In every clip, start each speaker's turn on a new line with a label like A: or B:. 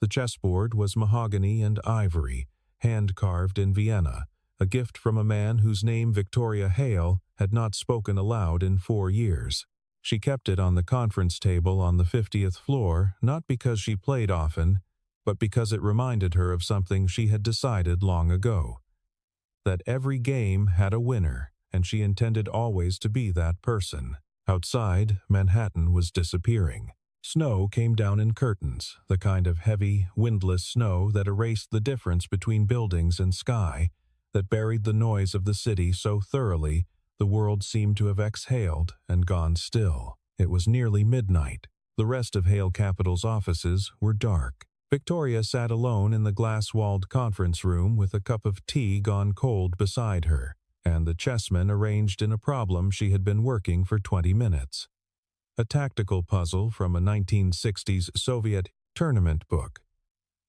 A: The chessboard was mahogany and ivory, hand-carved in Vienna, a gift from a man whose name Victoria Hale had not spoken aloud in 4 years. She kept it on the conference table on the 50th floor, not because she played often, but because it reminded her of something she had decided long ago. That every game had a winner, and she intended always to be that person. Outside, Manhattan was disappearing. Snow came down in curtains, the kind of heavy, windless snow that erased the difference between buildings and sky, that buried the noise of the city so thoroughly the world seemed to have exhaled and gone still. It was nearly midnight. The rest of Hale Capital's offices were dark. Victoria sat alone in the glass-walled conference room with a cup of tea gone cold beside her, and the chessmen arranged in a problem she had been working for 20 minutes. A tactical puzzle from a 1960s Soviet tournament book,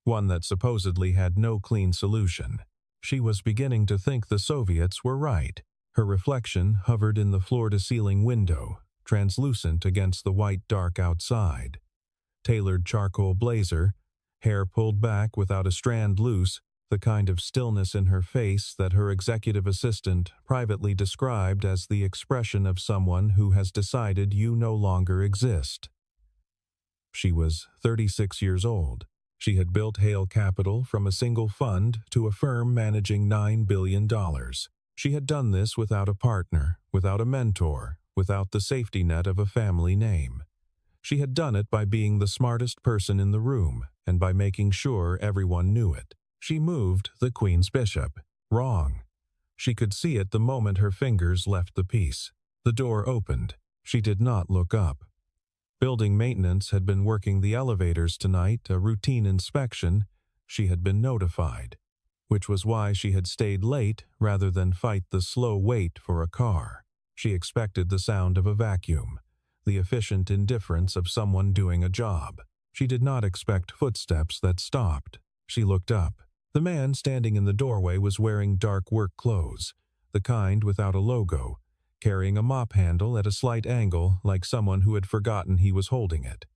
A: one that supposedly had no clean solution. She was beginning to think the Soviets were right. Her reflection hovered in the floor-to-ceiling window, translucent against the white dark outside. Tailored charcoal blazer, hair pulled back without a strand loose, the kind of stillness in her face that her executive assistant privately described as the expression of someone who has decided you no longer exist. She was 36 years old. She had built Hale Capital from a single fund to a firm managing $9 billion. She had done this without a partner, without a mentor, without the safety net of a family name. She had done it by being the smartest person in the room and by making sure everyone knew it. She moved the Queen's bishop. Wrong. She could see it the moment her fingers left the piece. The door opened. She did not look up. Building maintenance had been working the elevators tonight, a routine inspection. She had been notified, which was why she had stayed late rather than fight the slow wait for a car. She expected the sound of a vacuum, the efficient indifference of someone doing a job. She did not expect footsteps that stopped. She looked up. The man standing in the doorway was wearing dark work clothes, the kind without a logo, carrying a mop handle at a slight angle like someone who had forgotten he was holding it.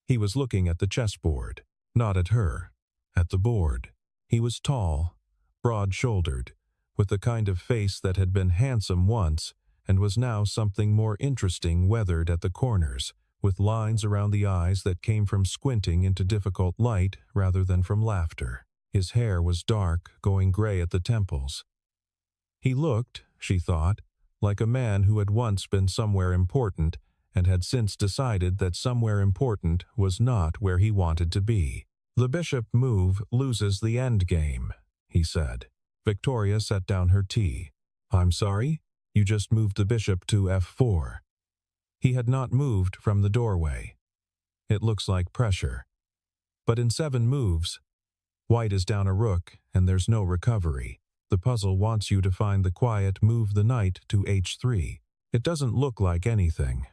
A: He was looking at the chessboard, not at her, at the board. He was tall, broad-shouldered, with the kind of face that had been handsome once and was now something more interesting, weathered at the corners, with lines around the eyes that came from squinting into difficult light rather than from laughter. His hair was dark, going gray at the temples. He looked, she thought, like a man who had once been somewhere important and had since decided that somewhere important was not where he wanted to be. "The bishop move loses the end game," he said. Victoria set down her tea. "I'm sorry? You just moved the bishop to f4. He had not moved from the doorway. "It looks like pressure. But in 7 moves, white is down a rook and there's no recovery. The puzzle wants you to find the quiet move the knight to h3. It doesn't look like anything,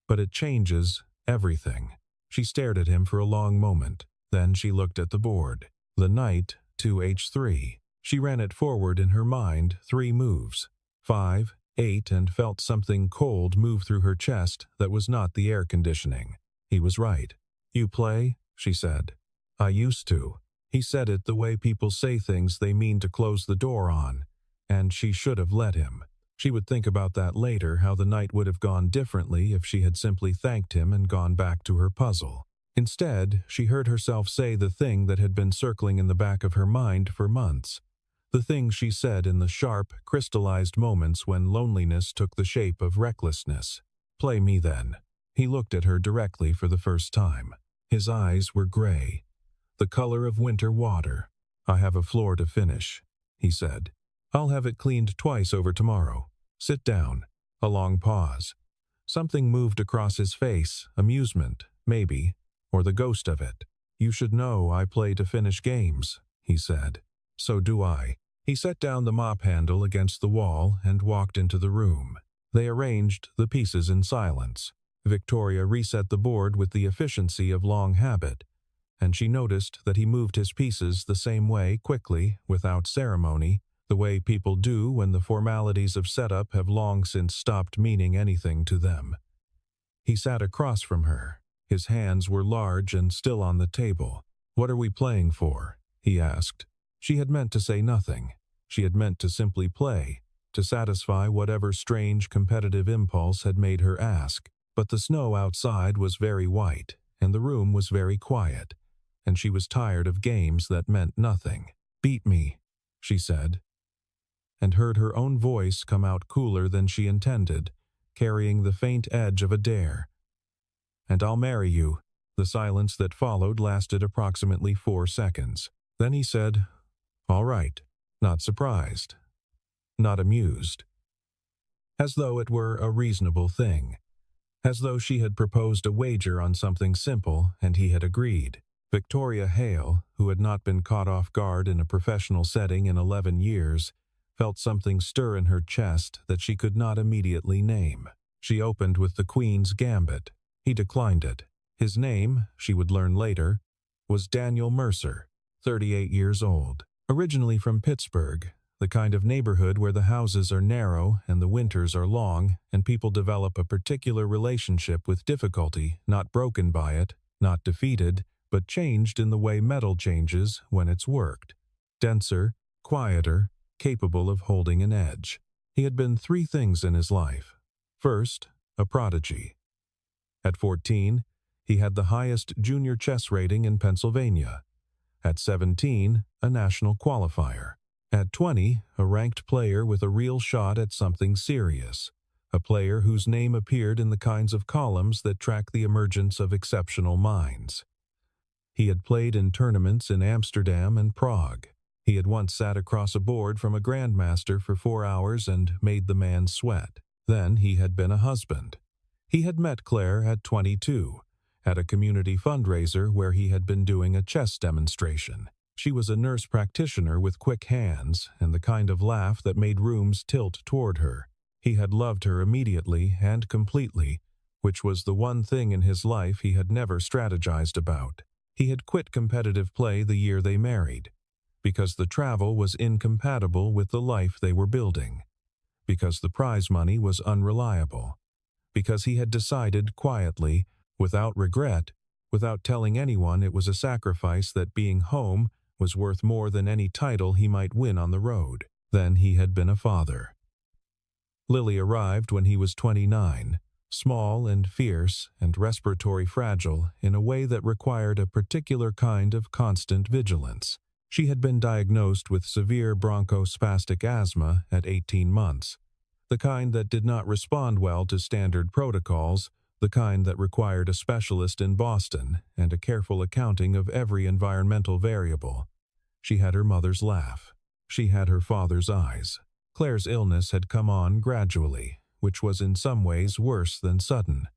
A: but it changes everything." She stared at him for a long moment. Then she looked at the board. The knight to h3. She ran it forward in her mind 3 moves. 5, 8, and felt something cold move through her chest that was not the air conditioning. He was right. "You play?" she said. "I used to." He said it the way people say things they mean to close the door on, and she should have let him. She would think about that later, how the night would have gone differently if she had simply thanked him and gone back to her puzzle. Instead, she heard herself say the thing that had been circling in the back of her mind for months. The thing she said in the sharp, crystallized moments when loneliness took the shape of recklessness. "Play me then." He looked at her directly for the first time. His eyes were gray, the color of winter water. "I have a floor to finish," he said. "I'll have it cleaned twice over tomorrow. Sit down." A long pause. Something moved across his face, amusement, maybe, or the ghost of it. "You should know I play to finish games," he said. "So do I." He set down the mop handle against the wall and walked into the room. They arranged the pieces in silence. Victoria reset the board with the efficiency of long habit, and she noticed that he moved his pieces the same way, quickly, without ceremony, the way people do when the formalities of setup have long since stopped meaning anything to them. He sat across from her. His hands were large and still on the table. "What are we playing for?" he asked. She had meant to say nothing. She had meant to simply play, to satisfy whatever strange competitive impulse had made her ask. But the snow outside was very white, and the room was very quiet, and she was tired of games that meant nothing. "Beat me," she said, and heard her own voice come out cooler than she intended, carrying the faint edge of a dare. "And I'll marry you." The silence that followed lasted approximately 4 seconds. Then he said, "All right," not surprised, not amused. As though it were a reasonable thing. As though she had proposed a wager on something simple and he had agreed. Victoria Hale, who had not been caught off guard in a professional setting in 11 years, felt something stir in her chest that she could not immediately name. She opened with the Queen's Gambit. He declined it. His name, she would learn later, was Daniel Mercer, 38 years old. Originally from Pittsburgh, the kind of neighborhood where the houses are narrow and the winters are long and people develop a particular relationship with difficulty, not broken by it, not defeated, but changed in the way metal changes when it's worked. Denser, quieter, capable of holding an edge. He had been 3 things in his life. First, a prodigy. At 14, he had the highest junior chess rating in Pennsylvania. At 17, a national qualifier. At 20, a ranked player with a real shot at something serious. A player whose name appeared in the kinds of columns that track the emergence of exceptional minds. He had played in tournaments in Amsterdam and Prague. He had once sat across a board from a grandmaster for 4 hours and made the man sweat. Then he had been a husband. He had met Claire at 22, at a community fundraiser where he had been doing a chess demonstration. She was a nurse practitioner with quick hands and the kind of laugh that made rooms tilt toward her. He had loved her immediately and completely, which was the one thing in his life he had never strategized about. He had quit competitive play the year they married, because the travel was incompatible with the life they were building, because the prize money was unreliable, because he had decided quietly, without regret, without telling anyone it was a sacrifice, that being home was worth more than any title he might win on the road. Then he had been a father. Lily arrived when he was 29, small and fierce and respiratory fragile in a way that required a particular kind of constant vigilance. She had been diagnosed with severe bronchospastic asthma at 18 months, the kind that did not respond well to standard protocols, the kind that required a specialist in Boston and a careful accounting of every environmental variable. She had her mother's laugh. She had her father's eyes. Claire's illness had come on gradually, which was in some ways worse than sudden.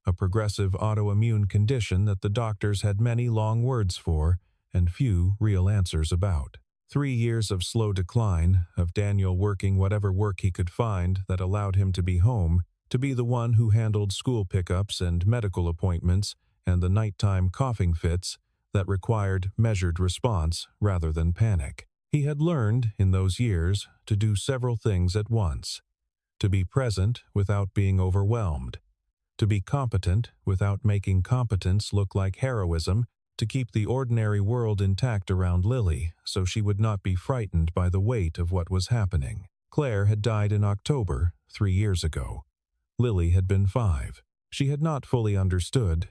A: A progressive autoimmune condition that the doctors had many long words for and few real answers about. 3 years of slow decline, of Daniel working whatever work he could find that allowed him to be home, to be the one who handled school pickups and medical appointments and the nighttime coughing fits that required measured response rather than panic. He had learned, in those years, to do several things at once. To be present without being overwhelmed. To be competent without making competence look like heroism, to keep the ordinary world intact around Lily so she would not be frightened by the weight of what was happening. Claire had died in October, 3 years ago. Lily had been 5. She had not fully understood,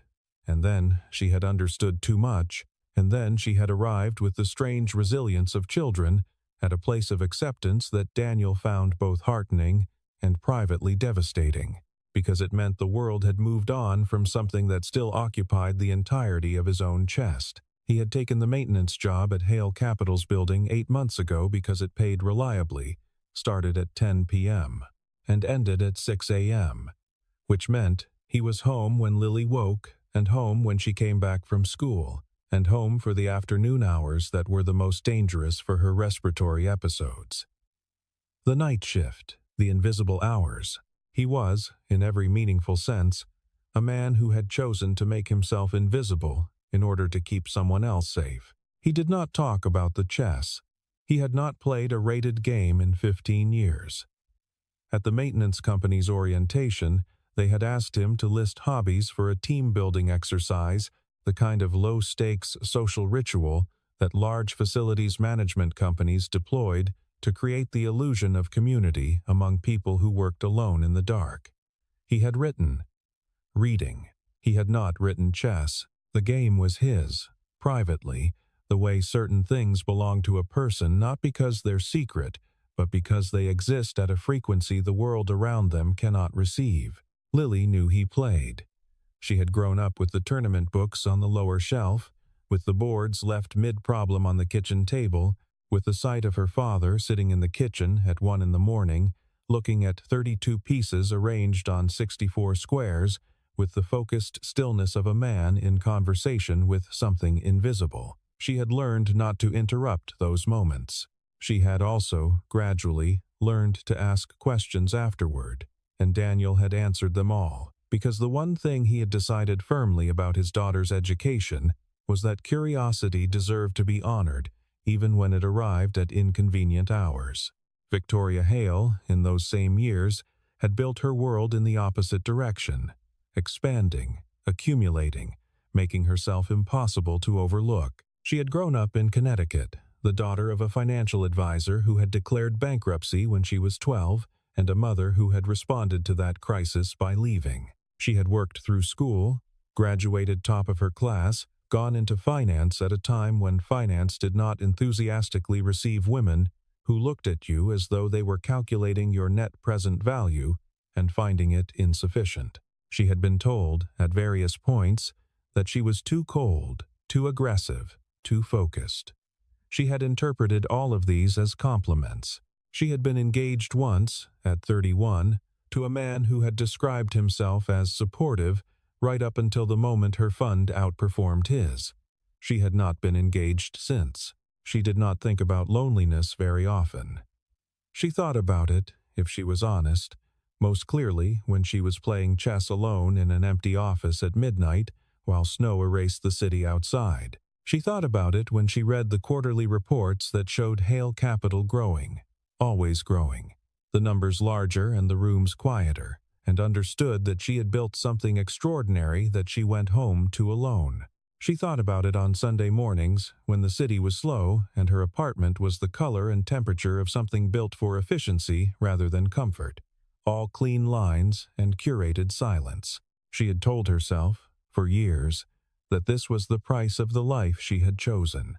A: and then she had understood too much, and then she had arrived with the strange resilience of children at a place of acceptance that Daniel found both heartening and privately devastating, because it meant the world had moved on from something that still occupied the entirety of his own chest. He had taken the maintenance job at Hale Capital's building 8 months ago because it paid reliably, started at 10 p.m., and ended at 6 a.m., which meant he was home when Lily woke and home when she came back from school, and home for the afternoon hours that were the most dangerous for her respiratory episodes. The night shift, the invisible hours. He was, in every meaningful sense, a man who had chosen to make himself invisible in order to keep someone else safe. He did not talk about the chess. He had not played a rated game in 15 years. At the maintenance company's orientation, They had asked him to list hobbies for a team-building exercise, the kind of low-stakes social ritual that large facilities management companies deployed to create the illusion of community among people who worked alone in the dark. He had written reading. He had not written chess. The game was his, privately, the way certain things belong to a person not because they're secret, but because they exist at a frequency the world around them cannot receive. Lily knew he played. She had grown up with the tournament books on the lower shelf, with the boards left mid-problem on the kitchen table, with the sight of her father sitting in the kitchen at 1 in the morning, looking at 32 pieces arranged on 64 squares, with the focused stillness of a man in conversation with something invisible. She had learned not to interrupt those moments. She had also, gradually, learned to ask questions afterward, and Daniel had answered them all, because the one thing he had decided firmly about his daughter's education was that curiosity deserved to be honored, even when it arrived at inconvenient hours. Victoria Hale, in those same years, had built her world in the opposite direction, expanding, accumulating, making herself impossible to overlook. She had grown up in Connecticut, the daughter of a financial advisor who had declared bankruptcy when she was 12, and a mother who had responded to that crisis by leaving. She had worked through school, graduated top of her class, gone into finance at a time when finance did not enthusiastically receive women who looked at you as though they were calculating your net present value and finding it insufficient. She had been told, at various points, that she was too cold, too aggressive, too focused. She had interpreted all of these as compliments. She had been engaged once, at 31, to a man who had described himself as supportive right up until the moment her fund outperformed his. She had not been engaged since. She did not think about loneliness very often. She thought about it, if she was honest, most clearly when she was playing chess alone in an empty office at midnight while snow erased the city outside. She thought about it when she read the quarterly reports that showed Hale Capital growing, always growing, the numbers larger and the rooms quieter, and understood that she had built something extraordinary that she went home to alone. She thought about it on Sunday mornings when the city was slow and her apartment was the color and temperature of something built for efficiency rather than comfort. All clean lines and curated silence. She had told herself, for years, that this was the price of the life she had chosen.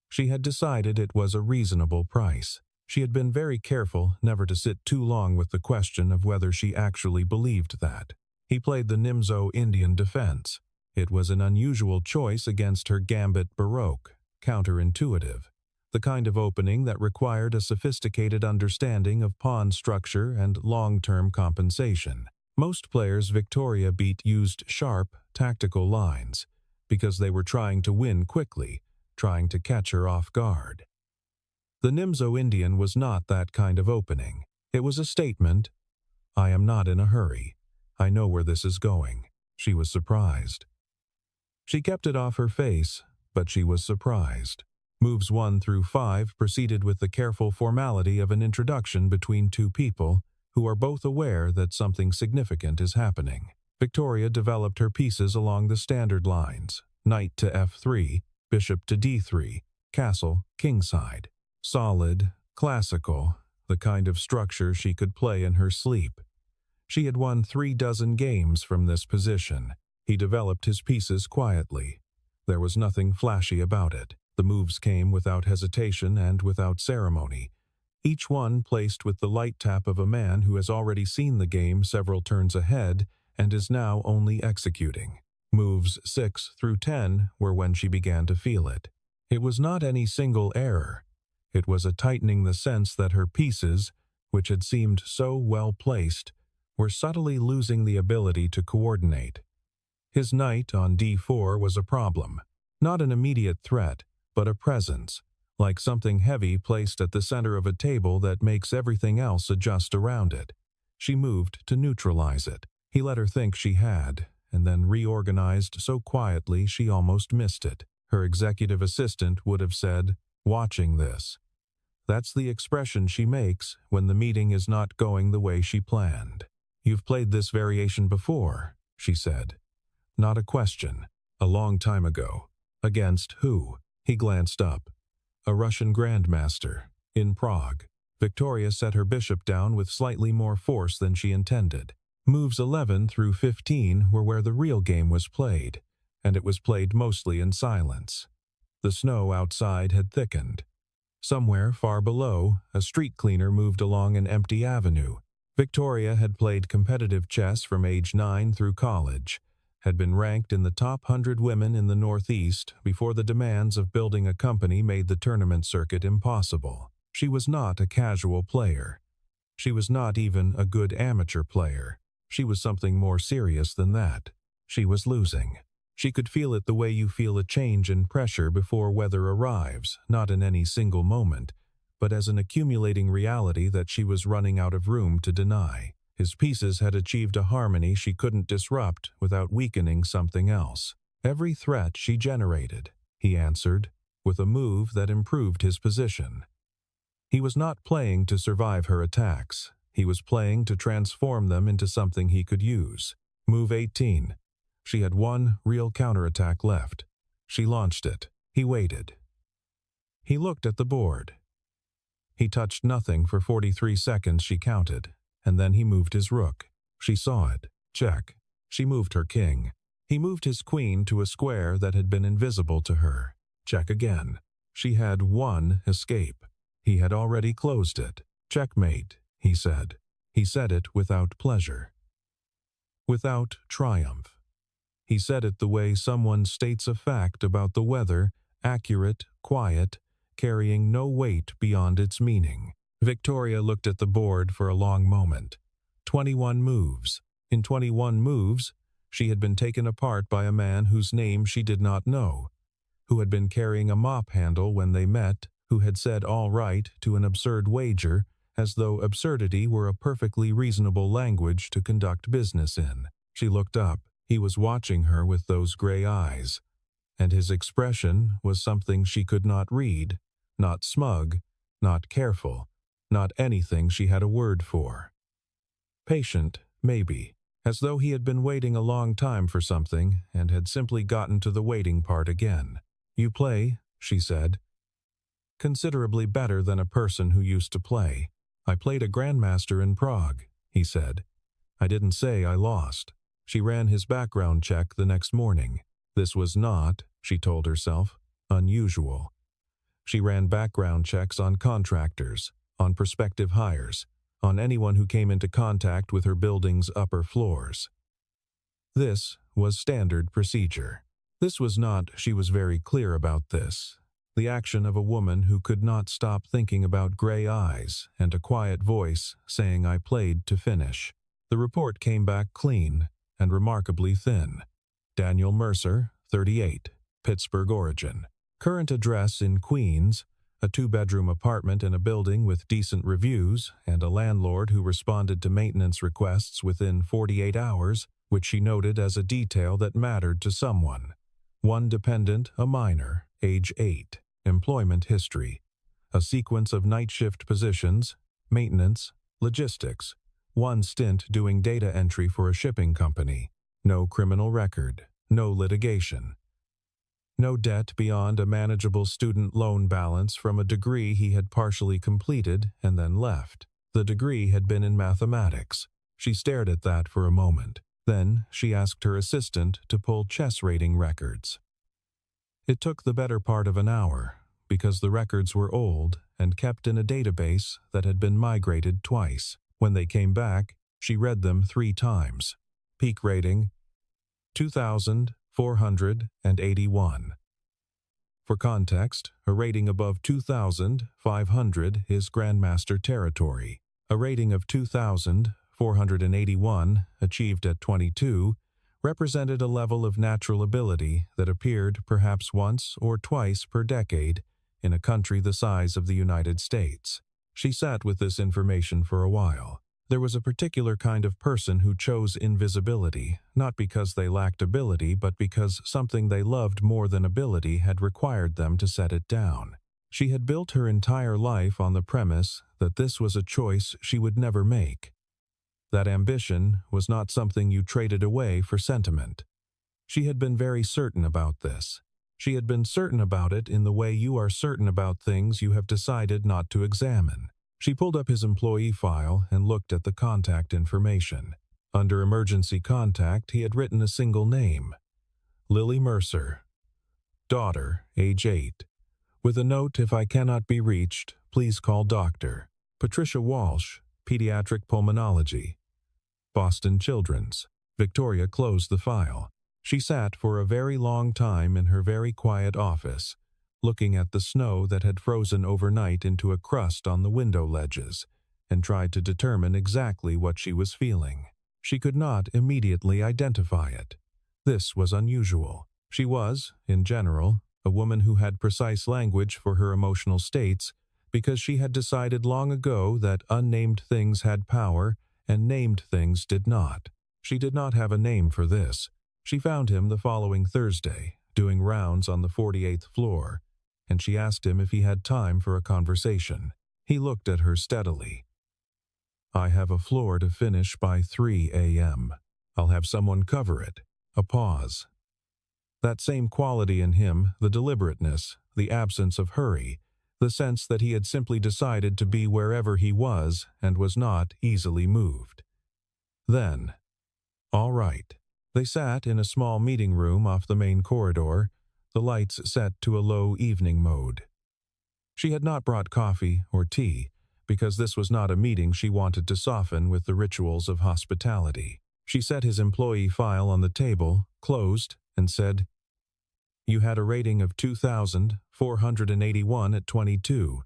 A: She had decided it was a reasonable price. She had been very careful never to sit too long with the question of whether she actually believed that. He played the Nimzo Indian defense. It was an unusual choice against her gambit baroque, counterintuitive, the kind of opening that required a sophisticated understanding of pawn structure and long-term compensation. Most players Victoria beat used sharp, tactical lines, because they were trying to win quickly, trying to catch her off guard. The Nimzo Indian was not that kind of opening. It was a statement. I am not in a hurry. I know where this is going. She was surprised. She kept it off her face, but she was surprised. Moves 1 through 5 proceeded with the careful formality of an introduction between two people who are both aware that something significant is happening. Victoria developed her pieces along the standard lines: knight to f3, bishop to d3, castle, kingside. Solid, classical, the kind of structure she could play in her sleep. She had won 36 games from this position. He developed his pieces quietly. There was nothing flashy about it. The moves came without hesitation and without ceremony, each one placed with the light tap of a man who has already seen the game several turns ahead and is now only executing. Moves 6 through 10 were when she began to feel it. It was not any single error. It was a tightening the sense that her pieces, which had seemed so well placed, were subtly losing the ability to coordinate. His knight on d4 was a problem. Not an immediate threat, but a presence, like something heavy placed at the center of a table that makes everything else adjust around it. She moved to neutralize it. He let her think she had, and then reorganized so quietly she almost missed it. Her executive assistant would have said, "Watching this." That's the expression she makes when the meeting is not going the way she planned. "You've played this variation before," she said. "Not a question. A long time ago. Against who?" He glanced up. "A Russian grandmaster. In Prague." Victoria set her bishop down with slightly more force than she intended. Moves 11 through 15 were where the real game was played, and it was played mostly in silence. The snow outside had thickened. Somewhere far below, a street cleaner moved along an empty avenue. Victoria had played competitive chess from age 9 through college, had been ranked in the top 100 women in the Northeast before the demands of building a company made the tournament circuit impossible. She was not a casual player. She was not even a good amateur player. She was something more serious than that. She was losing. She could feel it the way you feel a change in pressure before weather arrives, not in any single moment, but as an accumulating reality that she was running out of room to deny. His pieces had achieved a harmony she couldn't disrupt without weakening something else. Every threat she generated, he answered, with a move that improved his position. He was not playing to survive her attacks. He was playing to transform them into something he could use. Move 18. She had one real counterattack left. She launched it. He waited. He looked at the board. He touched nothing for 43 seconds, she counted, and then he moved his rook. She saw it. Check. She moved her king. He moved his queen to a square that had been invisible to her. Check again. She had one escape. He had already closed it. Checkmate, he said. He said it without pleasure. Without triumph. He said it the way someone states a fact about the weather, accurate, quiet, carrying no weight beyond its meaning. Victoria looked at the board for a long moment. 21 moves. In 21 moves, she had been taken apart by a man whose name she did not know, who had been carrying a mop handle when they met, who had said all right to an absurd wager, as though absurdity were a perfectly reasonable language to conduct business in. She looked up. He was watching her with those gray eyes, and his expression was something she could not read, not smug, not careful, not anything she had a word for. Patient, maybe, as though he had been waiting a long time for something and had simply gotten to the waiting part again. "You play," she said. "Considerably better than a person who used to play. I played a grandmaster in Prague," he said. "I didn't say I lost." She ran his background check the next morning. This was not, she told herself, unusual. She ran background checks on contractors, on prospective hires, on anyone who came into contact with her building's upper floors. This was standard procedure. This was not, she was very clear about this, the action of a woman who could not stop thinking about gray eyes and a quiet voice saying I played to finish. The report came back clean and remarkably thin. Daniel Mercer, 38, Pittsburgh origin. Current address in Queens, a 2-bedroom apartment in a building with decent reviews and a landlord who responded to maintenance requests within 48 hours, which she noted as a detail that mattered to someone. One dependent, a minor, age 8. Employment history. A sequence of night shift positions, maintenance, logistics. One stint doing data entry for a shipping company. No criminal record. No litigation. No debt beyond a manageable student loan balance from a degree he had partially completed and then left. The degree had been in mathematics. She stared at that for a moment. Then she asked her assistant to pull chess rating records. It took the better part of an hour, because the records were old and kept in a database that had been migrated twice. When they came back, she read them 3 times. Peak rating, 2,481. For context, a rating above 2,500 is Grandmaster territory. A rating of 2,481, achieved at 22, represented a level of natural ability that appeared perhaps once or twice per decade in a country the size of the United States. She sat with this information for a while. There was a particular kind of person who chose invisibility, not because they lacked ability, but because something they loved more than ability had required them to set it down. She had built her entire life on the premise that this was a choice she would never make. that ambition was not something you traded away for sentiment. She had been very certain about this. She had been certain about it in the way you are certain about things you have decided not to examine. She pulled up his employee file and looked at the contact information. Under emergency contact, he had written a single name: Lily Mercer, daughter, age 8. With a note, if I cannot be reached, please call Dr. Patricia Walsh, pediatric pulmonology, Boston Children's. Victoria closed the file. She sat for a very long time in her very quiet office, looking at the snow that had frozen overnight into a crust on the window ledges, and tried to determine exactly what she was feeling. She could not immediately identify it. This was unusual. She was, in general, a woman who had precise language for her emotional states because she had decided long ago that unnamed things had power and named things did not. She did not have a name for this. She found him the following Thursday, doing rounds on the 48th floor, and she asked him if he had time for a conversation. He looked at her steadily. I have a floor to finish by 3 a.m. I'll have someone cover it. A pause. That same quality in him, the deliberateness, the absence of hurry, the sense that he had simply decided to be wherever he was and was not easily moved. Then, all right. They sat in a small meeting room off the main corridor, the lights set to a low evening mode. She had not brought coffee or tea, because this was not a meeting she wanted to soften with the rituals of hospitality. She set his employee file on the table, closed, and said, You had a rating of 2,481 at 22.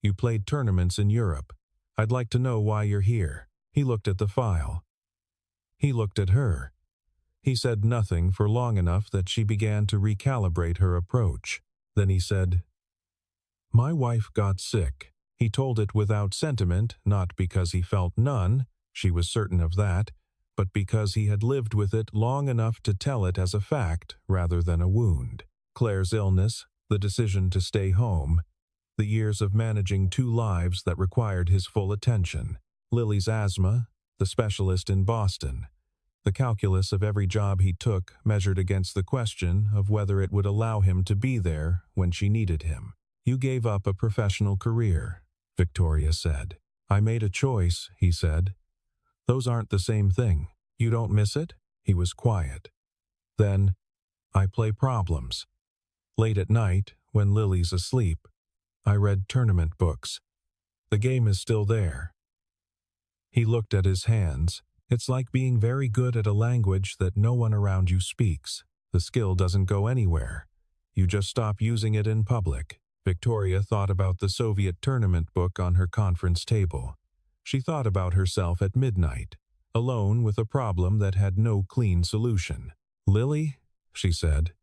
A: You played tournaments in Europe. I'd like to know why you're here. He looked at the file. He looked at her. He said nothing for long enough that she began to recalibrate her approach. Then he said, My wife got sick. He told it without sentiment, not because he felt none, she was certain of that, but because he had lived with it long enough to tell it as a fact rather than a wound. Claire's illness, the decision to stay home, the years of managing 2 lives that required his full attention, Lily's asthma, the specialist in Boston, the calculus of every job he took measured against the question of whether it would allow him to be there when she needed him. You gave up a professional career, Victoria said. I made a choice, he said. Those aren't the same thing. You don't miss it? He was quiet. Then, I play problems. Late at night, when Lily's asleep, I read tournament books. The game is still there. He looked at his hands. It's like being very good at a language that no one around you speaks. The skill doesn't go anywhere. You just stop using it in public. Victoria thought about the Soviet tournament book on her conference table. She thought about herself at midnight, alone with a problem that had no clean solution. Lily, she said.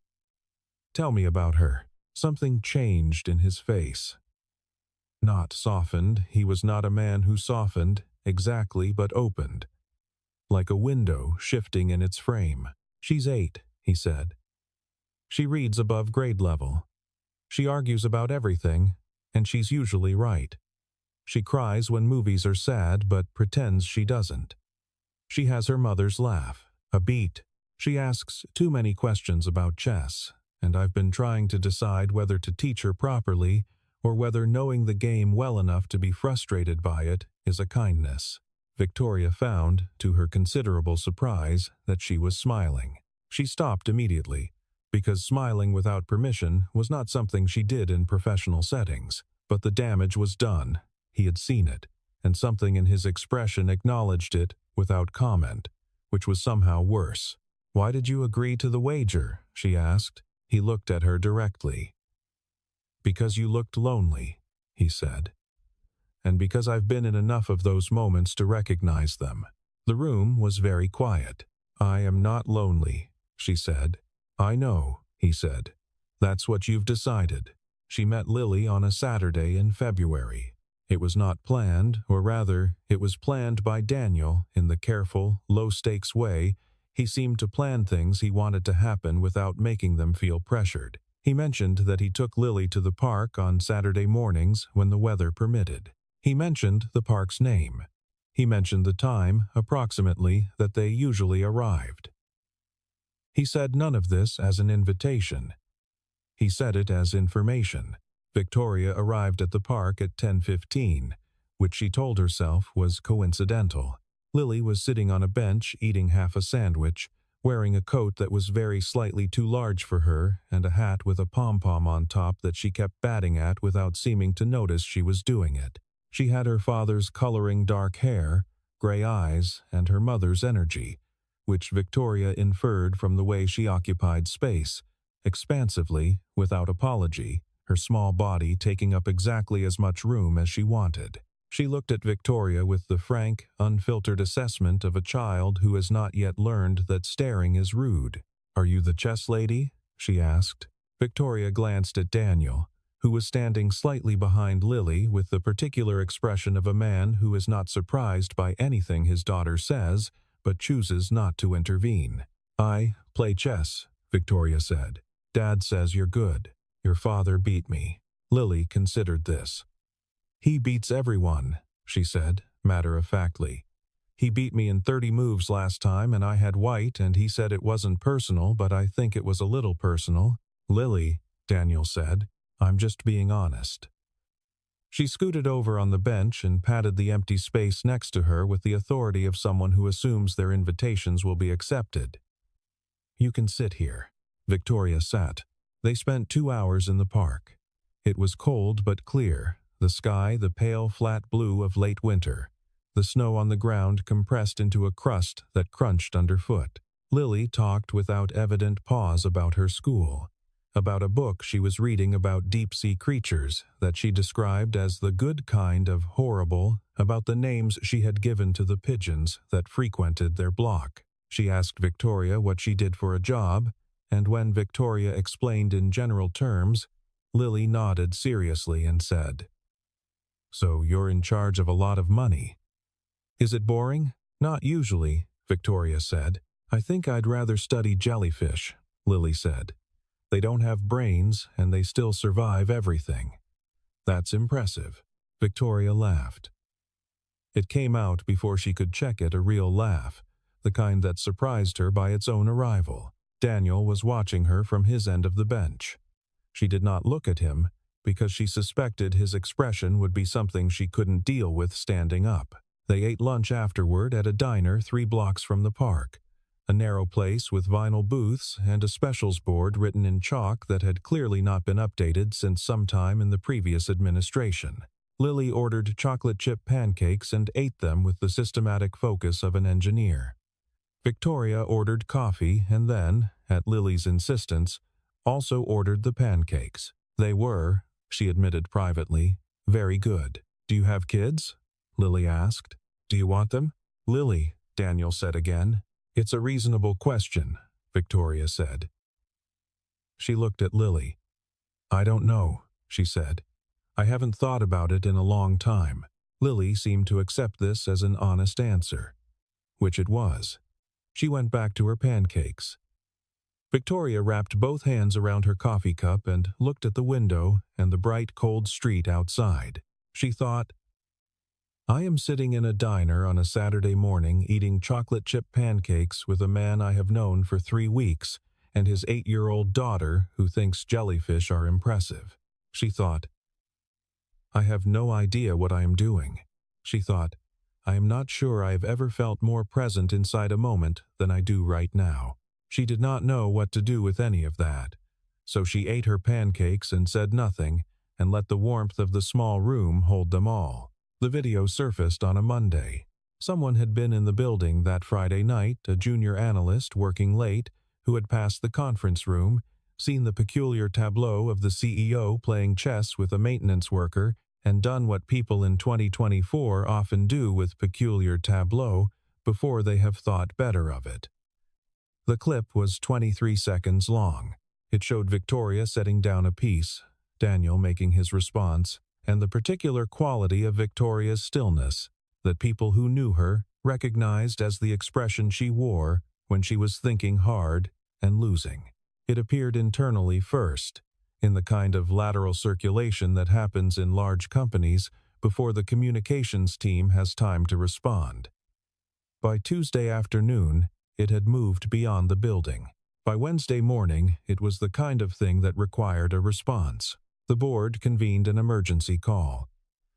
A: Tell me about her. Something changed in his face. Not softened, he was not a man who softened, exactly, but opened. Like a window shifting in its frame. She's 8, he said. She reads above grade level. She argues about everything, and she's usually right. She cries when movies are sad, but pretends she doesn't. She has her mother's laugh, a beat. She asks too many questions about chess, and I've been trying to decide whether to teach her properly or whether knowing the game well enough to be frustrated by it is a kindness. Victoria found, to her considerable surprise, that she was smiling. She stopped immediately, because smiling without permission was not something she did in professional settings. But the damage was done. He had seen it, and something in his expression acknowledged it without comment, which was somehow worse. Why did you agree to the wager? She asked. He looked at her directly. Because you looked lonely, he said. And because I've been in enough of those moments to recognize them. The room was very quiet. I am not lonely, she said. I know, he said. That's what you've decided. She met Lily on a Saturday in February. It was not planned, or rather, it was planned by Daniel in the careful, low-stakes way he seemed to plan things he wanted to happen without making them feel pressured. He mentioned that he took Lily to the park on Saturday mornings when the weather permitted. He mentioned the park's name. He mentioned the time, approximately, that they usually arrived. He said none of this as an invitation. He said it as information. Victoria arrived at the park at 10:15, which she told herself was coincidental. Lily was sitting on a bench eating half a sandwich, wearing a coat that was very slightly too large for her and a hat with a pom-pom on top that she kept batting at without seeming to notice she was doing it. She had her father's coloring dark hair, gray eyes, and her mother's energy, which Victoria inferred from the way she occupied space, expansively, without apology, her small body taking up exactly as much room as she wanted. She looked at Victoria with the frank, unfiltered assessment of a child who has not yet learned that staring is rude. "Are you the chess lady?" she asked. Victoria glanced at Daniel, who was standing slightly behind Lily with the particular expression of a man who is not surprised by anything his daughter says, but chooses not to intervene. "I play chess," Victoria said. "Dad says you're good. Your father beat me." Lily considered this. "He beats everyone," she said, matter-of-factly. "He beat me in 30 moves last time and I had white and he said it wasn't personal, but I think it was a little personal." "Lily," Daniel said, "I'm just being honest." She scooted over on the bench and patted the empty space next to her with the authority of someone who assumes their invitations will be accepted. "You can sit here." Victoria sat. They spent 2 hours in the park. It was cold but clear, the sky the pale flat blue of late winter, the snow on the ground compressed into a crust that crunched underfoot. Lily talked without evident pause about her school, about a book she was reading about deep-sea creatures that she described as the good kind of horrible, about the names she had given to the pigeons that frequented their block. She asked Victoria what she did for a job, and when Victoria explained in general terms, Lily nodded seriously and said, "So you're in charge of a lot of money." "Is it boring?" "Not usually," Victoria said. "I think I'd rather study jellyfish," Lily said. "They don't have brains, and they still survive everything." "That's impressive." Victoria laughed. It came out before she could check it, a real laugh, the kind that surprised her by its own arrival. Daniel was watching her from his end of the bench. She did not look at him, because she suspected his expression would be something she couldn't deal with standing up. They ate lunch afterward at a diner 3 blocks from the park, a narrow place with vinyl booths and a specials board written in chalk that had clearly not been updated since sometime in the previous administration. Lily ordered chocolate chip pancakes and ate them with the systematic focus of an engineer. Victoria ordered coffee and then, at Lily's insistence, also ordered the pancakes. They were, she admitted privately, very good. "Do you have kids?" Lily asked. "Do you want them?" "Lily," Daniel said again. "It's a reasonable question," Victoria said. She looked at Lily. "I don't know," she said. "I haven't thought about it in a long time." Lily seemed to accept this as an honest answer, which it was. She went back to her pancakes. Victoria wrapped both hands around her coffee cup and looked at the window and the bright, cold street outside. She thought, "I am sitting in a diner on a Saturday morning eating chocolate chip pancakes with a man I have known for 3 weeks and his 8-year-old daughter who thinks jellyfish are impressive." She thought, "I have no idea what I am doing." She thought, "I am not sure I have ever felt more present inside a moment than I do right now." She did not know what to do with any of that, so she ate her pancakes and said nothing and let the warmth of the small room hold them all. The video surfaced on a Monday. Someone had been in the building that Friday night, a junior analyst working late, who had passed the conference room, seen the peculiar tableau of the CEO playing chess with a maintenance worker, and done what people in 2024 often do with peculiar tableau before they have thought better of it. The clip was 23 seconds long. It showed Victoria setting down a piece, Daniel making his response, and the particular quality of Victoria's stillness that people who knew her recognized as the expression she wore when she was thinking hard and losing. It appeared internally first, in the kind of lateral circulation that happens in large companies before the communications team has time to respond. By Tuesday afternoon, it had moved beyond the building. By Wednesday morning, it was the kind of thing that required a response. The board convened an emergency call.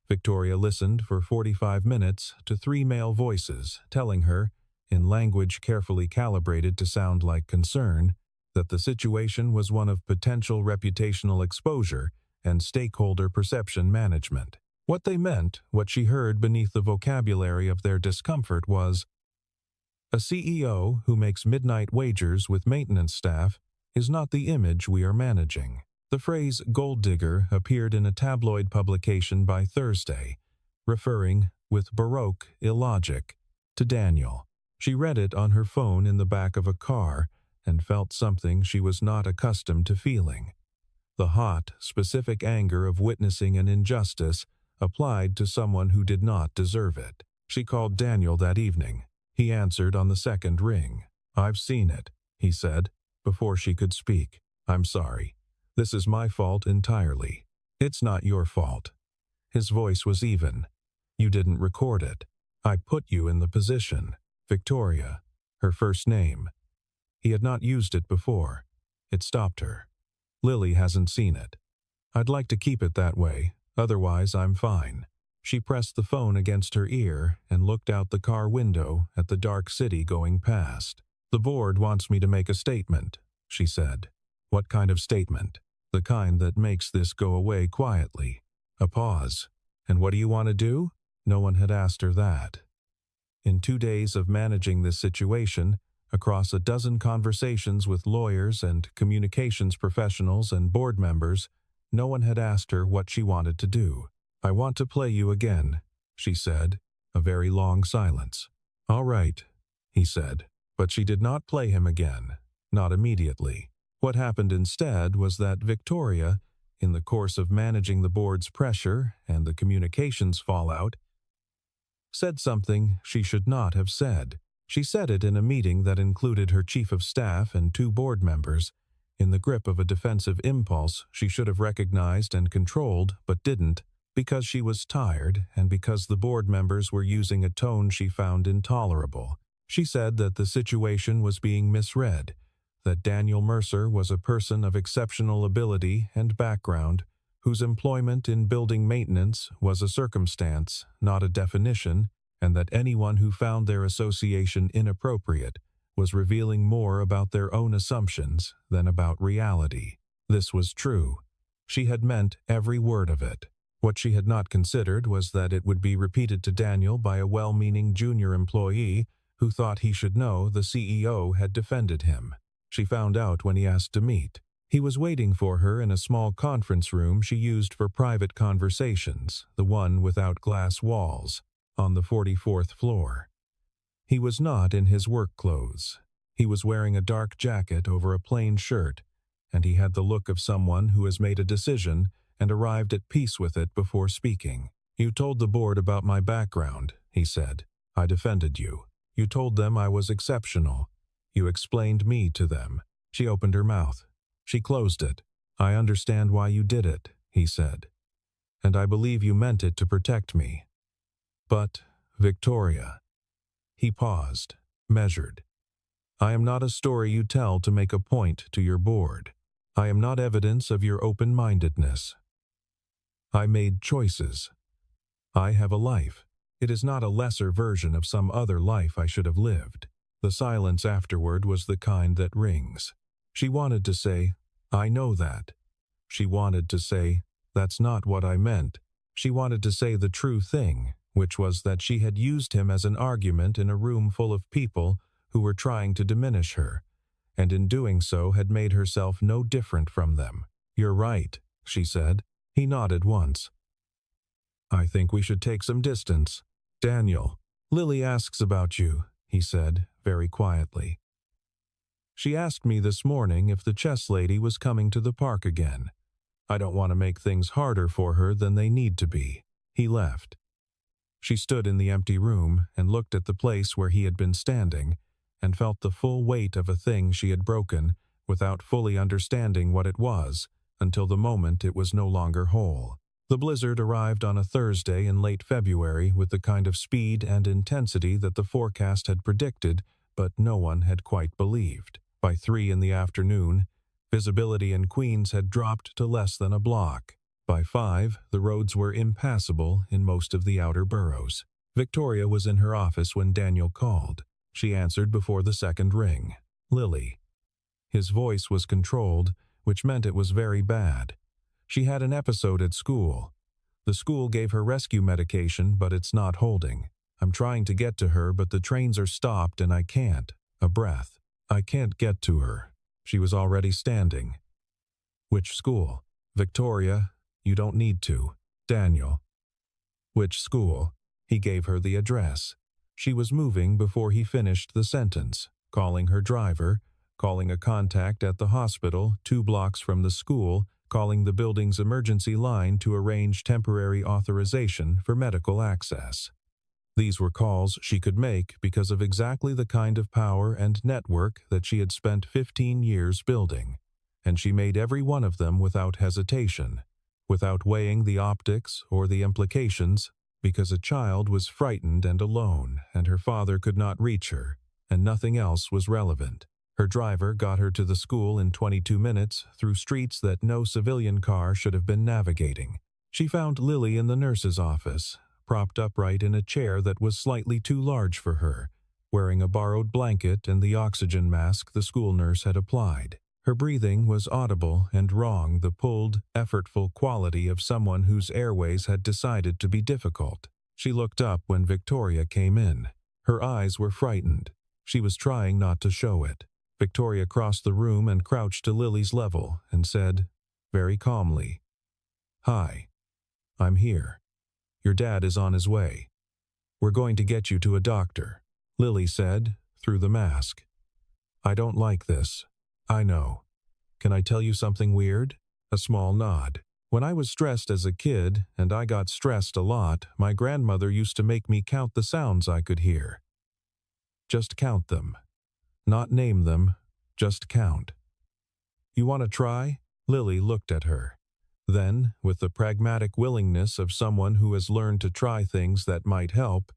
A: Victoria listened for 45 minutes to 3 male voices telling her, in language carefully calibrated to sound like concern, that the situation was one of potential reputational exposure and stakeholder perception management. What they meant, what she heard beneath the vocabulary of their discomfort was, a CEO who makes midnight wagers with maintenance staff is not the image we are managing. The phrase gold digger appeared in a tabloid publication by Thursday, referring, with Baroque illogic, to Daniel. She read it on her phone in the back of a car and felt something she was not accustomed to feeling. The hot, specific anger of witnessing an injustice applied to someone who did not deserve it. She called Daniel that evening. He answered on the second ring. "I've seen it," he said, before she could speak. "I'm sorry. This is my fault entirely." "It's not your fault." His voice was even. "You didn't record it. I put you in the position." Victoria, her first name. He had not used it before. It stopped her. "Lily hasn't seen it. I'd like to keep it that way, otherwise I'm fine." She pressed the phone against her ear and looked out the car window at the dark city going past. "The board wants me to make a statement," she said. "What kind of statement?" "The kind that makes this go away quietly." A pause. "And what do you want to do?" No one had asked her that. In 2 days of managing this situation, across a dozen conversations with lawyers and communications professionals and board members, no one had asked her what she wanted to do. "I want to play you again," she said. A very long silence. "All right," he said. But she did not play him again, not immediately. What happened instead was that Victoria, in the course of managing the board's pressure and the communications fallout, said something she should not have said. She said it in a meeting that included her chief of staff and 2 board members, in the grip of a defensive impulse she should have recognized and controlled but didn't, because she was tired and because the board members were using a tone she found intolerable. She said that the situation was being misread, that Daniel Mercer was a person of exceptional ability and background, whose employment in building maintenance was a circumstance, not a definition, and that anyone who found their association inappropriate was revealing more about their own assumptions than about reality. This was true. She had meant every word of it. What she had not considered was that it would be repeated to Daniel by a well-meaning junior employee who thought he should know the CEO had defended him. She found out when he asked to meet. He was waiting for her in a small conference room she used for private conversations, the one without glass walls, on the 44th floor. He was not in his work clothes. He was wearing a dark jacket over a plain shirt, and he had the look of someone who has made a decision and arrived at peace with it before speaking. "You told the board about my background," he said. "I defended you. You told them I was exceptional. You explained me to them." She opened her mouth. She closed it. "I understand why you did it," he said. "And I believe you meant it to protect me. But, Victoria..." He paused, measured. "I am not a story you tell to make a point to your board. I am not evidence of your open-mindedness. I made choices. I have a life. It is not a lesser version of some other life I should have lived." The silence afterward was the kind that rings. She wanted to say, "I know that." She wanted to say, "That's not what I meant." She wanted to say the true thing, which was that she had used him as an argument in a room full of people who were trying to diminish her, and in doing so had made herself no different from them. "You're right," she said. He nodded once. "I think we should take some distance." "Daniel, Lily asks about you," he said, very quietly. "She asked me this morning if the chess lady was coming to the park again. I don't want to make things harder for her than they need to be." He left. She stood in the empty room and looked at the place where he had been standing, and felt the full weight of a thing she had broken without fully understanding what it was, until the moment it was no longer whole. The blizzard arrived on a Thursday in late February with the kind of speed and intensity that the forecast had predicted, but no one had quite believed. By 3 in the afternoon, visibility in Queens had dropped to less than a block. By 5, the roads were impassable in most of the outer boroughs. Victoria was in her office when Daniel called. She answered before the second ring. Lily. His voice was controlled, which meant it was very bad. She had an episode at school. The school gave her rescue medication, but it's not holding. I'm trying to get to her, but the trains are stopped and I can't. A breath. I can't get to her. She was already standing. Which school? Victoria, you don't need to. Daniel. Which school? He gave her the address. She was moving before he finished the sentence, calling her driver, calling a contact at the hospital 2 blocks from the school, calling the building's emergency line to arrange temporary authorization for medical access. These were calls she could make because of exactly the kind of power and network that she had spent 15 years building, and she made every one of them without hesitation, without weighing the optics or the implications, because a child was frightened and alone, and her father could not reach her, and nothing else was relevant. Her driver got her to the school in 22 minutes through streets that no civilian car should have been navigating. She found Lily in the nurse's office, propped upright in a chair that was slightly too large for her, wearing a borrowed blanket and the oxygen mask the school nurse had applied. Her breathing was audible and wrong, the pulled, effortful quality of someone whose airways had decided to be difficult. She looked up when Victoria came in. Her eyes were frightened. She was trying not to show it. Victoria crossed the room and crouched to Lily's level and said, very calmly, "Hi. I'm here. Your dad is on his way. We're going to get you to a doctor," Lily said, through the mask. "I don't like this. I know. Can I tell you something weird?" A small nod. "When I was stressed as a kid, and I got stressed a lot, my grandmother used to make me count the sounds I could hear. Just count them. Not name them, just count. You want to try?" Lily looked at her. Then, with the pragmatic willingness of someone who has learned to try things that might help,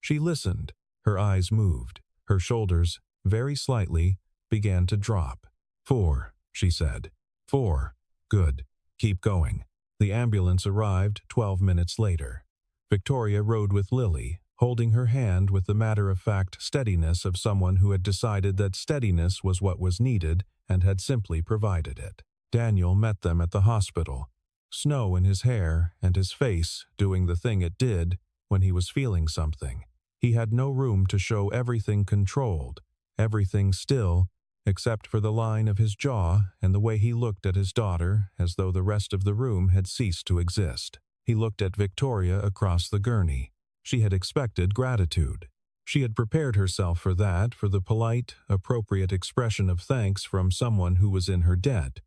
A: she listened. Her eyes moved. Her shoulders, very slightly, began to drop. 4, she said. 4. Good. Keep going. The ambulance arrived 12 minutes later. Victoria rode with Lily, holding her hand with the matter-of-fact steadiness of someone who had decided that steadiness was what was needed and had simply provided it. Daniel met them at the hospital, snow in his hair and his face doing the thing it did when he was feeling something. He had no room to show everything controlled, everything still, except for the line of his jaw and the way he looked at his daughter as though the rest of the room had ceased to exist. He looked at Victoria across the gurney. She had expected gratitude. She had prepared herself for that, for the polite, appropriate expression of thanks from someone who was in her debt,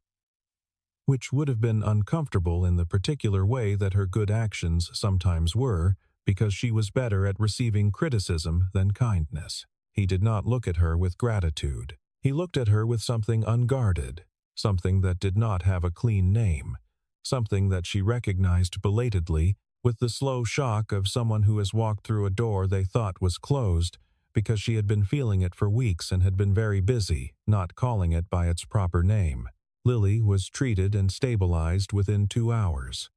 A: which would have been uncomfortable in the particular way that her good actions sometimes were, because she was better at receiving criticism than kindness. He did not look at her with gratitude. He looked at her with something unguarded, something that did not have a clean name, something that she recognized belatedly, with the slow shock of someone who has walked through a door they thought was closed because she had been feeling it for weeks and had been very busy, not calling it by its proper name. Lily was treated and stabilized within 2 hours.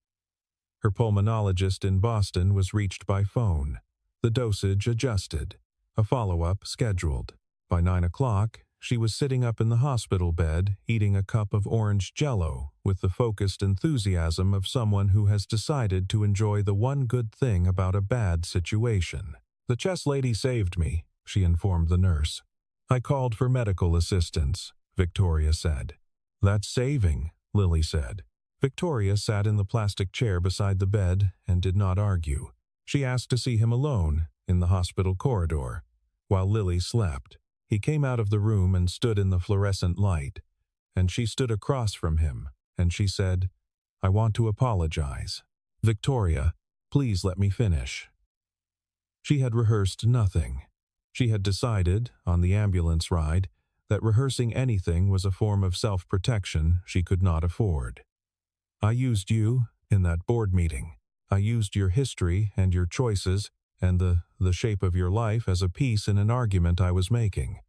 A: Her pulmonologist in Boston was reached by phone. The dosage adjusted. A follow-up scheduled. By 9 o'clock, she was sitting up in the hospital bed, eating a cup of orange jello, with the focused enthusiasm of someone who has decided to enjoy the one good thing about a bad situation. "The chess lady saved me," she informed the nurse. "I called for medical assistance," Victoria said. "That's saving," Lily said. Victoria sat in the plastic chair beside the bed and did not argue. She asked to see him alone, in the hospital corridor, while Lily slept. He came out of the room and stood in the fluorescent light, and she stood across from him, and she said, "I want to apologize. Victoria, please let me finish." She had rehearsed nothing. She had decided, on the ambulance ride, that rehearsing anything was a form of self-protection she could not afford. "I used you In that board meeting, I used your history and your choices and the shape of your life as a piece in an argument I was making.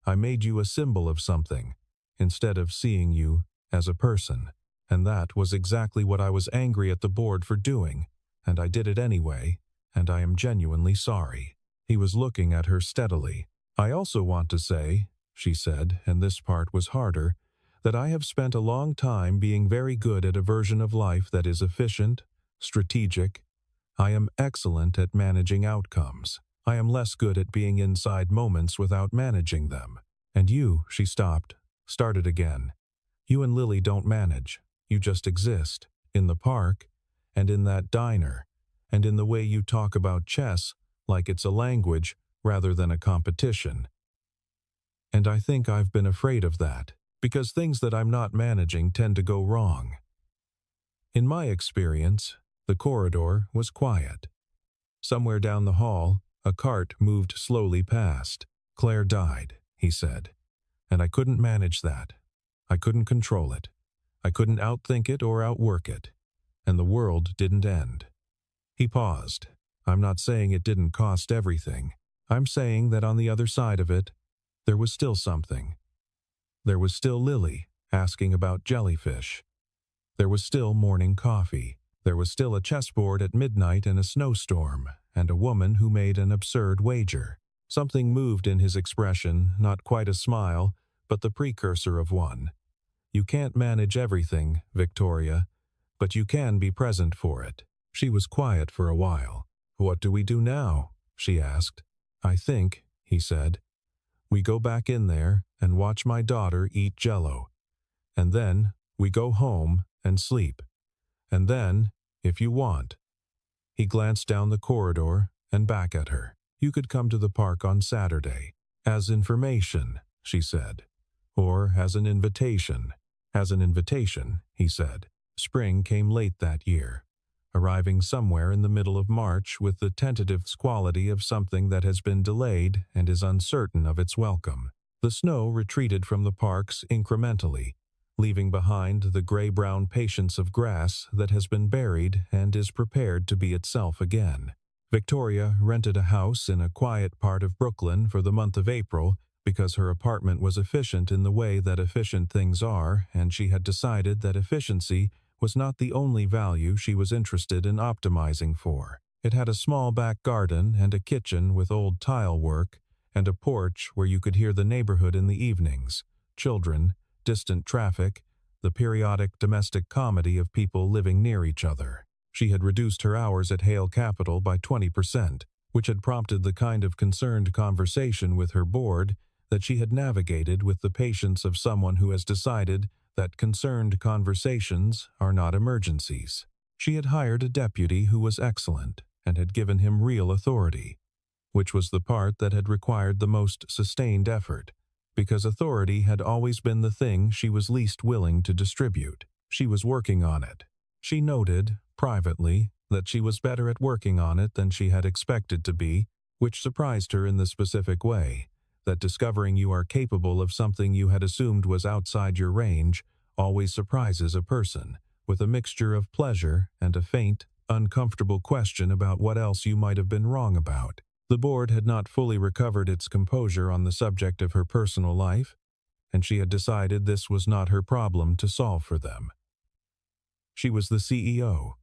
A: I made you a symbol of something, instead of seeing you as a person. And that was exactly what I was angry at the board for doing, and I did it anyway, and I am genuinely sorry. He was looking at her steadily. I also want to say, she said, and this part was harder, that I have spent a long time being very good at a version of life that is efficient, strategic. I am excellent at managing outcomes. I am less good at being inside moments without managing them. And you, she stopped, started again. You and Lily don't manage. You just exist, in the park, and in that diner, and in the way you talk about chess like it's a language rather than a competition. And I think I've been afraid of that, because things that I'm not managing tend to go wrong. In my experience, the corridor was quiet. Somewhere down the hall, a cart moved slowly past. Claire died, he said, and I couldn't manage that. I couldn't control it. I couldn't outthink it or outwork it, and the world didn't end. He paused. I'm not saying it didn't cost everything. I'm saying that on the other side of it, there was still something. There was still Lily asking about jellyfish. There was still morning coffee. There was still a chessboard at midnight in a snowstorm, and a woman who made an absurd wager. Something moved in his expression, not quite a smile, but the precursor of one. You can't manage everything, Victoria, but you can be present for it. She was quiet for a while. What do we do now? She asked. I think, he said, we go back in there and watch my daughter eat Jell-O. And then we go home and sleep. And then, if you want. He glanced down the corridor and back at her. You could come to the park on Saturday. As information, she said. Or as an invitation. As an invitation, he said. Spring came late that year, arriving somewhere in the middle of March with the tentative quality of something that has been delayed and is uncertain of its welcome. The snow retreated from the parks incrementally, leaving behind the gray-brown patience of grass that has been buried and is prepared to be itself again. Victoria rented a house in a quiet part of Brooklyn for the month of April because her apartment was efficient in the way that efficient things are, and she had decided that efficiency was not the only value she was interested in optimizing for. It had a small back garden and a kitchen with old tile work, and a porch where you could hear the neighborhood in the evenings, children, distant traffic, the periodic domestic comedy of people living near each other. She had reduced her hours at Hale Capital by 20%, which had prompted the kind of concerned conversation with her board that she had navigated with the patience of someone who has decided that concerned conversations are not emergencies. She had hired a deputy who was excellent and had given him real authority, which was the part that had required the most sustained effort, because authority had always been the thing she was least willing to distribute. She was working on it. She noted, privately, that she was better at working on it than she had expected to be, which surprised her in the specific way that discovering you are capable of something you had assumed was outside your range always surprises a person, with a mixture of pleasure and a faint, uncomfortable question about what else you might have been wrong about. The board had not fully recovered its composure on the subject of her personal life, and she had decided this was not her problem to solve for them. She was the CEO.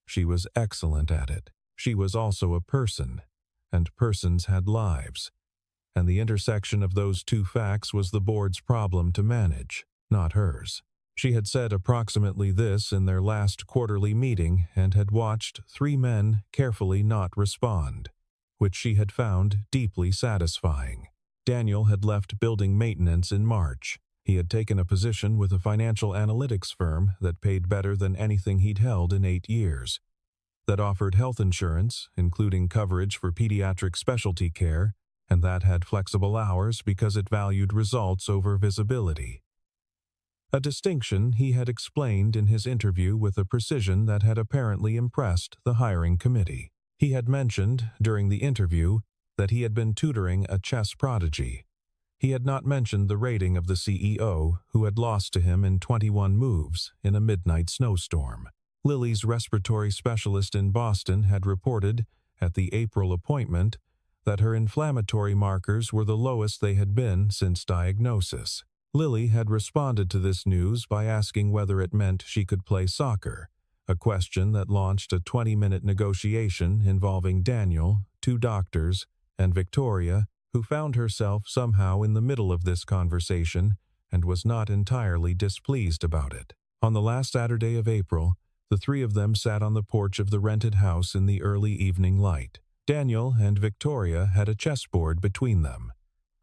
A: She was excellent at it. She was also a person, and persons had lives. And the intersection of those two facts was the board's problem to manage, not hers. She had said approximately this in their last quarterly meeting and had watched 3 men carefully not respond, which she had found deeply satisfying. Daniel had left building maintenance in March. He had taken a position with a financial analytics firm that paid better than anything he'd held in 8 years, that offered health insurance, including coverage for pediatric specialty care, and that had flexible hours because it valued results over visibility. A distinction he had explained in his interview with a precision that had apparently impressed the hiring committee. He had mentioned, during the interview, that he had been tutoring a chess prodigy. He had not mentioned the rating of the CEO, who had lost to him in 21 moves in a midnight snowstorm. Lily's respiratory specialist in Boston had reported, at the April appointment, that her inflammatory markers were the lowest they had been since diagnosis. Lily had responded to this news by asking whether it meant she could play soccer, a question that launched a 20-minute negotiation involving Daniel, 2 doctors, and Victoria, who found herself somehow in the middle of this conversation and was not entirely displeased about it. On the last Saturday of April, the 3 of them sat on the porch of the rented house in the early evening light. Daniel and Victoria had a chessboard between them,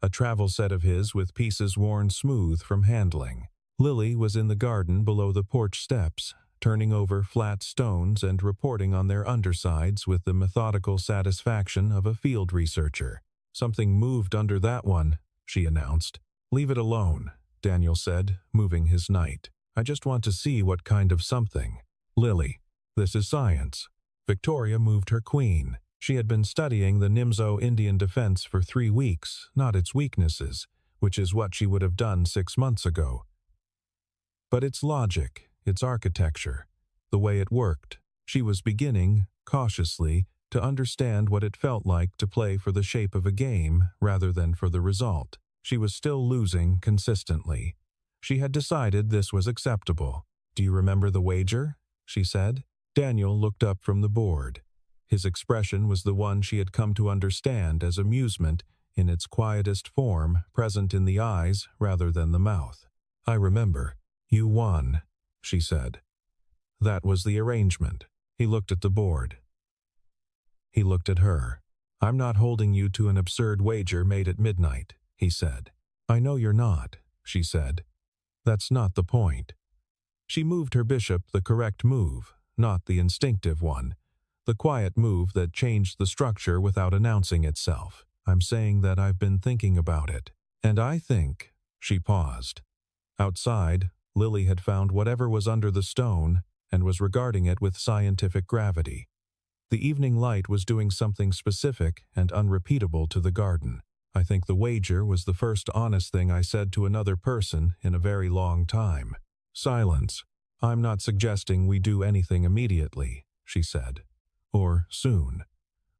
A: a travel set of his with pieces worn smooth from handling. Lily was in the garden below the porch steps, turning over flat stones and reporting on their undersides with the methodical satisfaction of a field researcher. "Something moved under that one," she announced. "Leave it alone," Daniel said, moving his knight. "I just want to see what kind of something." "Lily, this is science." Victoria moved her queen. She had been studying the Nimzo Indian defense for 3 weeks, not its weaknesses, which is what she would have done 6 months ago, but its logic, its architecture, the way it worked. She was beginning, cautiously, to understand what it felt like to play for the shape of a game rather than for the result. She was still losing consistently. She had decided this was acceptable. "Do you remember the wager?" she said. Daniel looked up from the board. His expression was the one she had come to understand as amusement in its quietest form, present in the eyes rather than the mouth. "I remember. You won," she said. "That was the arrangement." He looked at the board. He looked at her. "I'm not holding you to an absurd wager made at midnight," he said. "I know you're not," she said. "That's not the point." She moved her bishop the correct move, not the instinctive one, the quiet move that changed the structure without announcing itself. "I'm saying that I've been thinking about it. And I think—" She paused. Outside, Lily had found whatever was under the stone and was regarding it with scientific gravity. The evening light was doing something specific and unrepeatable to the garden. "I think the wager was the first honest thing I said to another person in a very long time." Silence. "I'm not suggesting we do anything immediately," she said. "Or soon.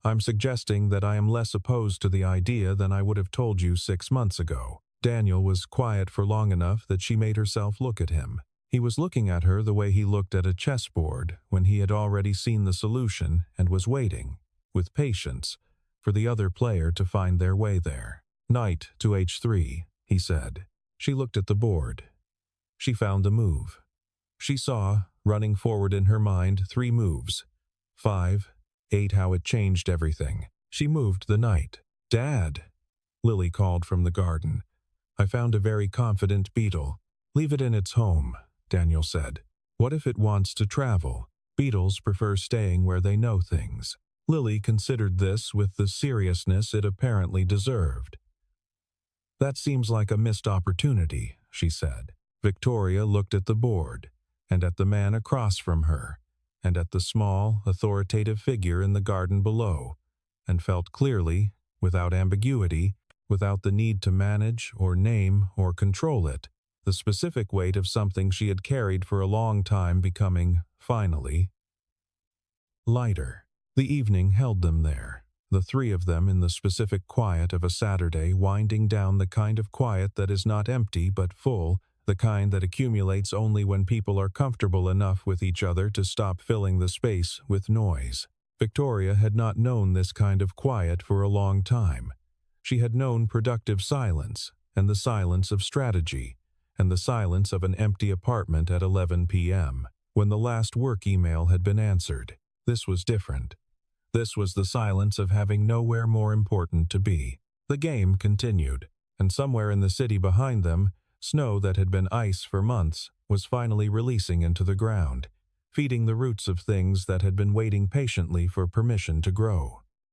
A: I'm suggesting that I am less opposed to the idea than I would have told you 6 months ago." Daniel was quiet for long enough that she made herself look at him. He was looking at her the way he looked at a chessboard when he had already seen the solution and was waiting, with patience, for the other player to find their way there. "Knight to h3, he said. She looked at the board. She found a move. She saw, running forward in her mind, 3 moves. 5, 8, how it changed everything. She moved the knight. "Dad," Lily called from the garden. "I found a very confident beetle." "Leave it in its home," Daniel said. "What if it wants to travel? Beetles prefer staying where they know things." Lily considered this with the seriousness it apparently deserved. "That seems like a missed opportunity," she said. Victoria looked at the board, and at the man across from her, and at the small, authoritative figure in the garden below, and felt clearly, without ambiguity, without the need to manage or name or control it, the specific weight of something she had carried for a long time becoming, finally, lighter. The evening held them there, the 3 of them in the specific quiet of a Saturday, winding down, the kind of quiet that is not empty but full, the kind that accumulates only when people are comfortable enough with each other to stop filling the space with noise. Victoria had not known this kind of quiet for a long time. She had known productive silence, and the silence of strategy, and the silence of an empty apartment at 11 p.m., when the last work email had been answered. This was different. This was the silence of having nowhere more important to be. The game continued, and somewhere in the city behind them, snow that had been ice for months was finally releasing into the ground, feeding the roots of things that had been waiting patiently for permission to grow.